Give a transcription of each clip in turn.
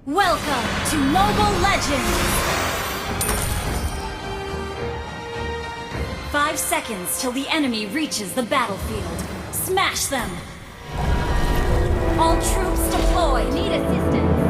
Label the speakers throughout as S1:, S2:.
S1: Welcome to Mobile Legends! 5 seconds till the enemy reaches the battlefield. Smash them! All troops deployed! Need assistance!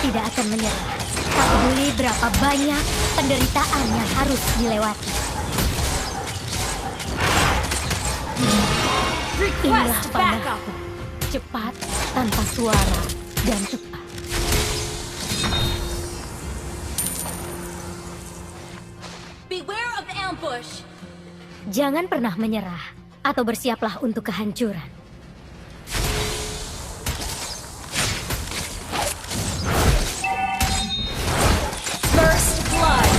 S2: Tidak akan menyerah. Tak peduli berapa banyak penderitaan yang harus dilewati. Inilah
S1: Request backup!
S2: panahku. Cepat, tanpa suara, dan tepat.
S1: Beware of ambush!
S2: Jangan pernah menyerah, atau bersiaplah untuk kehancuran.
S1: First blood!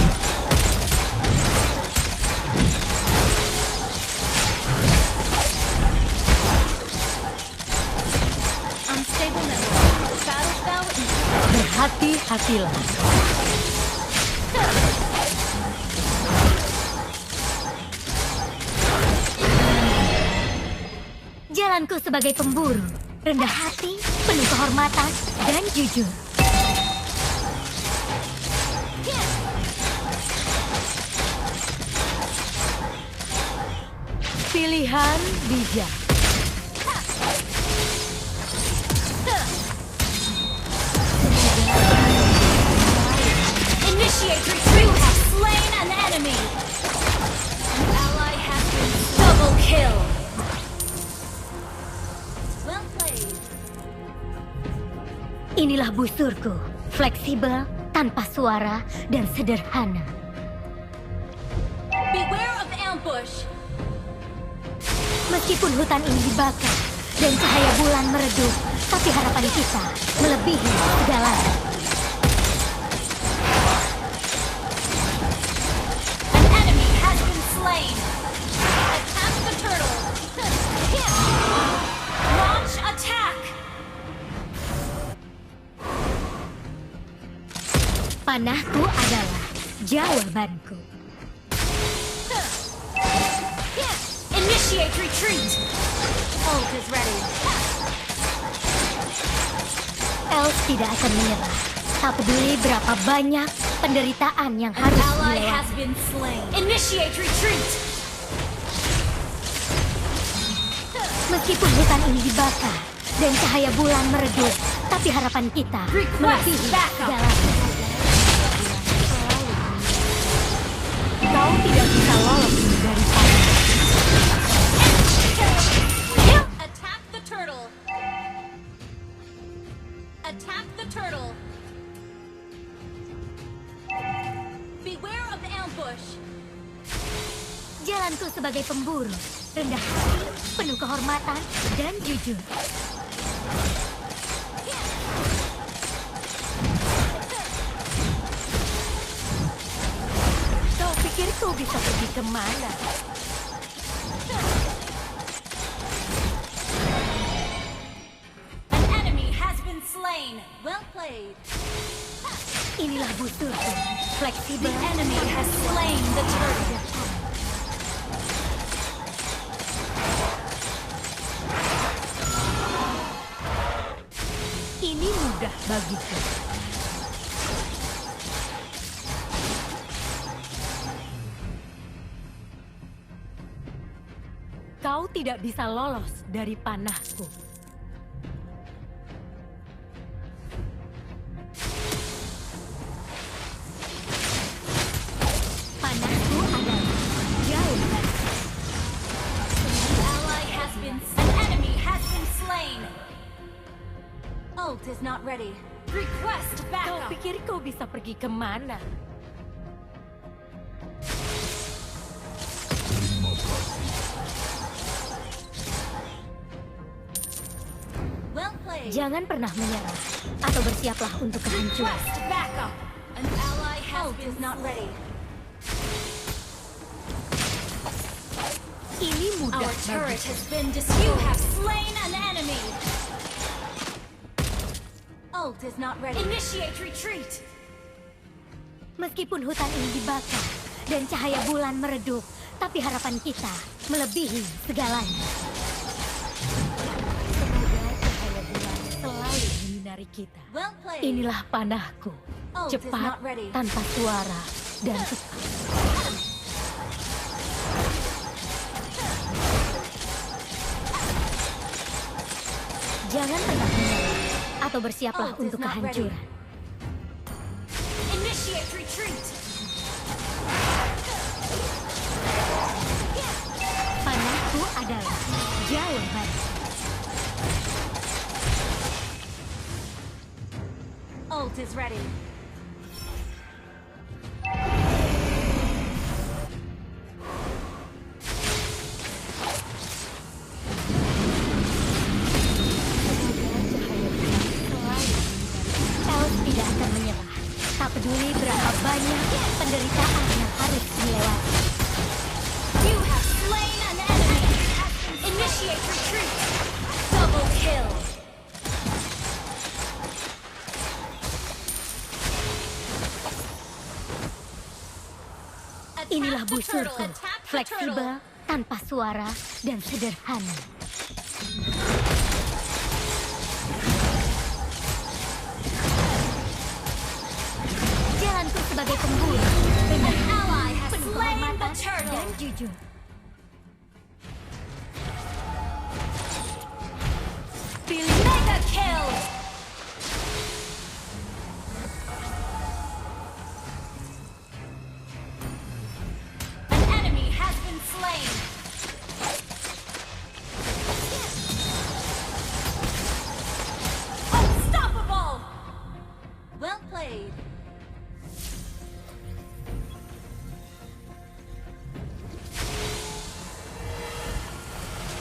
S1: Unstable network. Battle spell in
S2: Berhati-hatilah. Jalanku sebagai pemburu, rendah hati, penuh kehormatan, dan jujur. Pilihan bijak.
S1: Initiate retreat! You have slain an enemy! An ally has been double kill! Well played!
S2: Inilah busurku, fleksibel, tanpa suara, dan sederhana.
S1: Beware of ambush!
S2: Meskipun hutan ini dibakar dan cahaya bulan meredup, tapi harapan kita melebihi segalanya.
S1: An enemy has been slain! Attack the turtle! Launch attack!
S2: Panahku adalah jawabanku.
S1: Initiate retreat! Ult is ready.
S2: Elf tidak akan menyerah. Tak peduli berapa banyak penderitaan yang harus
S1: Ally
S2: dilewati.
S1: has been slain. Initiate retreat!
S2: Meskipun hutan ini dibakar dan cahaya bulan meredup, tapi harapan kita
S1: Request
S2: melebihi
S1: backup.
S2: segalanya. Kau tidak bisa lolos dari panah.
S1: Attack the turtle! Attack the turtle! Beware of ambush!
S2: Jalanku sebagai pemburu, rendah hati, penuh kehormatan, dan jujur. Kau pikir kau bisa pergi kemana?
S1: An enemy has been slain! Well played!
S2: Inilah busurku, fleksibel.
S1: The enemy has slain the turtle!
S2: Ini mudah bagiku. Kau tidak bisa lolos dari panahku. Panahku adalah jawaban.
S1: An ally has been... An enemy has been slain! Ult is not ready. Request
S2: Kau
S1: backup!
S2: pikir kau bisa pergi kemana?
S1: Well played!
S2: Jangan pernah menyerah atau bersiaplah untuk kehancuran.
S1: Request backup. An ally is not ready.
S2: Ini mudah
S1: Our turret
S2: bagiku.
S1: has been destroyed. You have slain an enemy. Ult is not ready. Initiate retreat.
S2: Meskipun hutan ini dibakar dan cahaya bulan meredup, tapi harapan kita melebihi segalanya. Semoga cahaya bulan selalu menyinari kita.
S1: Well played.
S2: Inilah panahku,
S1: Ult is
S2: cepat,
S1: not ready.
S2: tanpa suara, dan tepat. Jangan pernah menyerah atau bersiaplah
S1: Ult is
S2: untuk
S1: not ready.
S2: kehancuran.
S1: Initiate retreat.
S2: Panahku adalah jawaban.
S1: Ult is ready.
S2: Elf tidak akan menyerah. Tak peduli berapa banyak penderitaan yang harus dilewati.
S1: You have slain an enemy. Initiate retreat. Double kill.
S2: Inilah
S1: Attack the turtle.
S2: busurku,
S1: Attack the
S2: fleksibel,
S1: turtle.
S2: tanpa suara, dan sederhana. Jalanku sebagai pemburu, dengan
S1: Ally has
S2: penuh
S1: slain the
S2: kehormatan
S1: turtle.
S2: dan jujur.
S1: Pilih mega kill. An enemy has been slain. Unstoppable. Well played.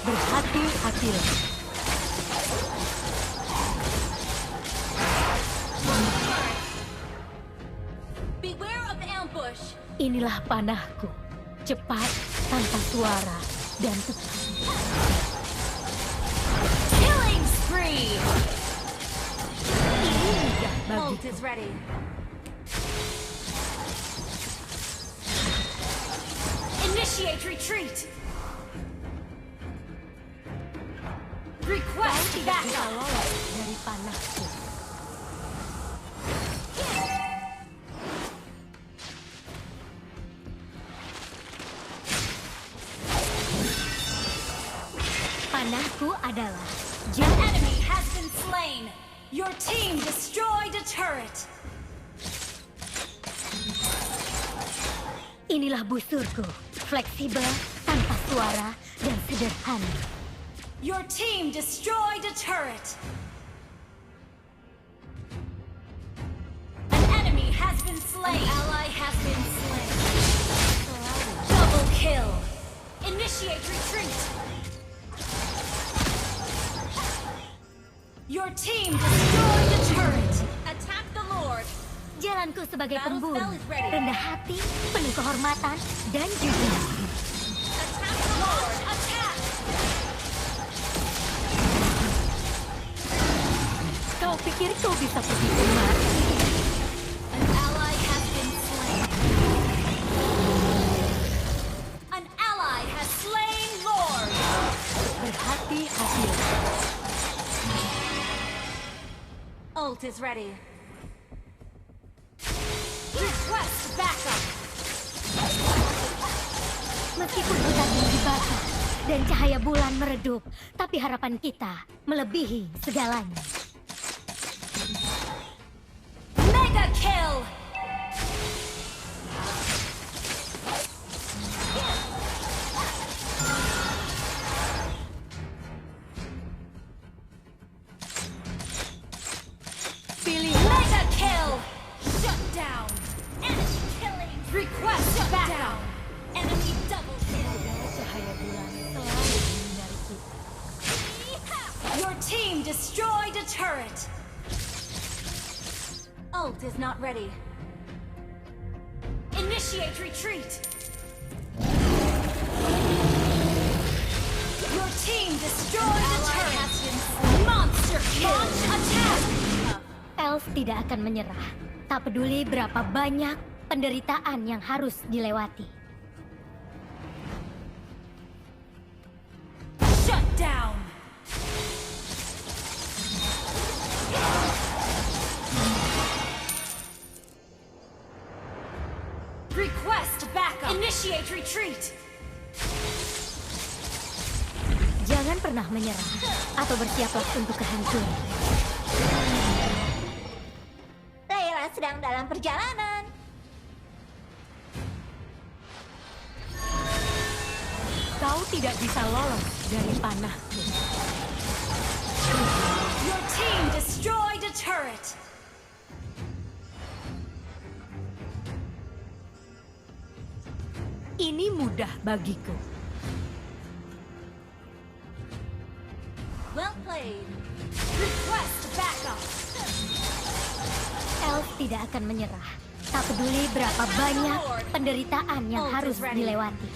S2: Berhati-hatilah.
S1: Beware of ambush.
S2: Inilah panahku, cepat, tanpa suara, dan tepat.
S1: Killing spree.
S2: Ini mudah
S1: Ult
S2: bagiku.
S1: is ready. Initiate retreat. Request
S2: Bisa
S1: backup.
S2: lolos dari panahku. Panahku adalah
S1: An
S2: jalan.
S1: enemy has been slain. Your team destroyed a turret.
S2: Inilah busurku, fleksibel, tanpa suara, dan sederhana.
S1: Your team destroyed a turret. An enemy has been slain. An ally has been slain. Double kill. Initiate retreat. Your team destroyed a turret. Attack the Lord.
S2: Jalanku sebagai
S1: Battle
S2: pemburu,
S1: spell is ready.
S2: rendah hati, penuh kehormatan, dan jujur.
S1: Attack the Lord. Attack.
S2: Kau pikir kau bisa pergi kemana?
S1: An ally has been slain. An ally has slain Lord.
S2: Berhati-hatilah.
S1: Ult is ready. Request backup.
S2: Meskipun hutan ini dibakar dan cahaya bulan meredup, tapi harapan kita melebihi segalanya.
S1: Mega kill.
S2: Pilih
S1: Mega kill. Shut down. Enemy killing. Request backup. Enemy double kill.
S2: cahaya bulan selalu menyinari kita.
S1: Your team destroyed a turret. Ult is not ready. Initiate retreat. Your team destroyed a turret. Monster kill. Launch attack.
S2: Elf tidak akan menyerah. Tak peduli berapa banyak penderitaan yang harus dilewati.
S1: Shut down. Request backup. Initiate retreat.
S2: Jangan pernah menyerah atau bersiaplah untuk kehancuran.
S3: Layla sedang dalam perjalanan.
S2: Kau tidak bisa lolos dari panahku.
S1: Your team destroyed a turret.
S2: Ini mudah bagiku.
S1: Well played. Request backup.
S2: Elf tidak akan menyerah. Tak peduli berapa banyak penderitaan yang
S1: Ult
S2: harus
S1: is ready.
S2: dilewati.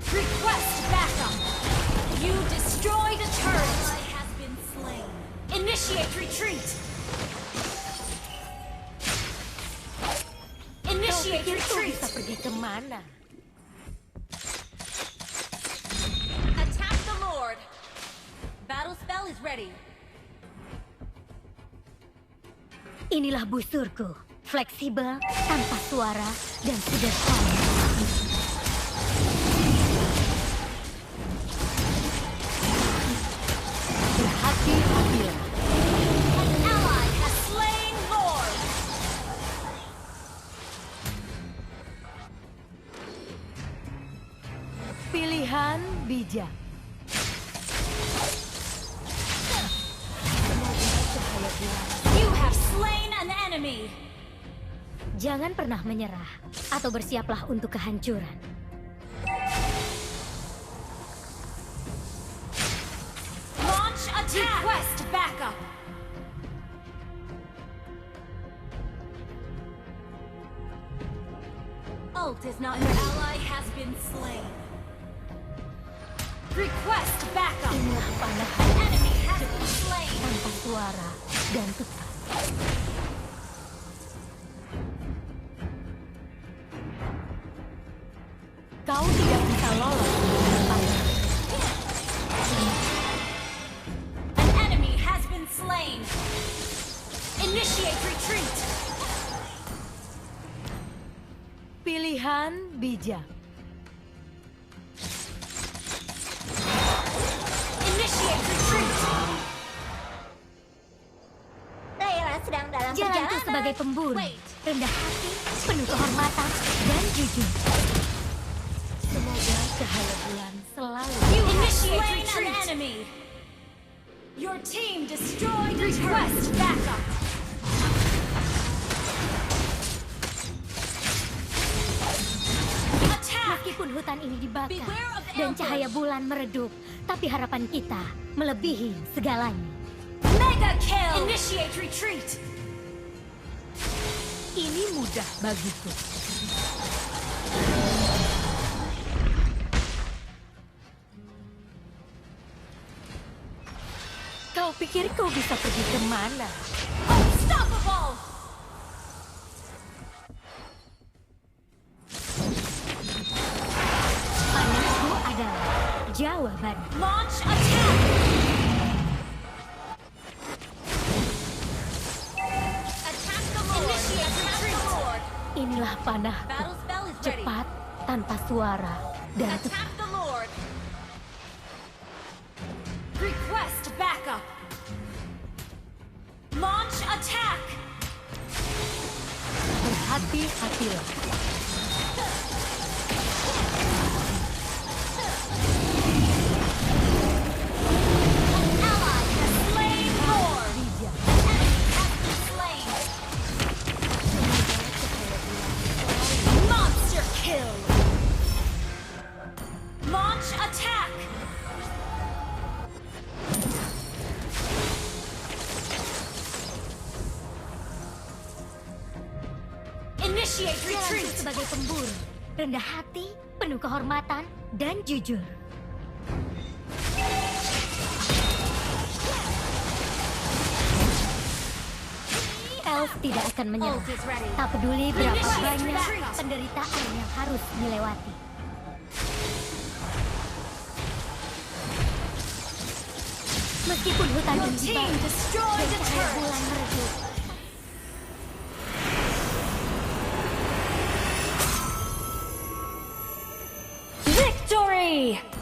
S1: Request backup. You destroyed a turret. Ally has been slain. Initiate retreat. Initiate
S2: Kau
S1: retreat.
S2: bisa pergi kemana?
S1: Attack the Lord. Battle spell is ready.
S2: Inilah busurku, fleksibel, tanpa suara, dan sederhana. Berhati-hatilah.
S1: An ally has slain Lord.
S2: Pilihan bijak.
S1: You have slain an enemy.
S2: Jangan pernah menyerah, atau bersiaplah untuk kehancuran.
S1: Launch attack. Request backup. Ult is not. Your ally has been slain. Request backup.
S2: Inilah panah
S1: An enemy has been slain.
S2: tanpa suara dan tepat. Kau tidak bisa lolos dari panah.
S1: An enemy has been slain. Initiate retreat.
S2: Pilihan bijak.
S1: Initiate retreat.
S3: Layla sedang dalam
S2: Jalanku
S3: perjalanan.
S2: sebagai pemburu,
S1: Wait.
S2: rendah hati, penuh kehormatan, dan jujur. Semoga cahaya bulan selalu.
S1: You have slain an enemy. Your team destroyed a turret. Request backup. Attack.
S2: Meskipun hutan ini dibakar
S1: Beware of
S2: dan
S1: ambush.
S2: cahaya bulan meredup, tapi harapan kita melebihi segalanya.
S1: Mega kill. Initiate retreat.
S2: Ini mudah bagiku. Kau pikir kau bisa pergi kemana?
S1: Unstoppable.
S2: Panahku adalah jawaban.
S1: Launch attack. Attack the Lord. Initiate retreat.
S2: Inilah panahku,
S1: Battle spell is ready.
S2: cepat, tanpa suara, dan tepat.
S1: Attack the Lord. Request backup. Launch attack.
S2: Berhati-hatilah.
S1: Ally has slain Lord.
S2: Bijak.
S1: Enemy has been slain. Monster kill. Launch attack. Initiate
S2: Jalanku
S1: retreat.
S2: sebagai pemburu, rendah hati, penuh kehormatan, dan jujur. Elf tidak akan menyerah.
S1: Ult is ready.
S2: Tak peduli berapa
S1: Initiate
S2: banyak
S1: retreat.
S2: penderitaan yang harus dilewati. Meskipun hutan
S1: Your
S2: ini
S1: team
S2: dibakar
S1: destroyed
S2: dan
S1: the
S2: cahaya
S1: turret.
S2: bulan meredup,
S1: Victory!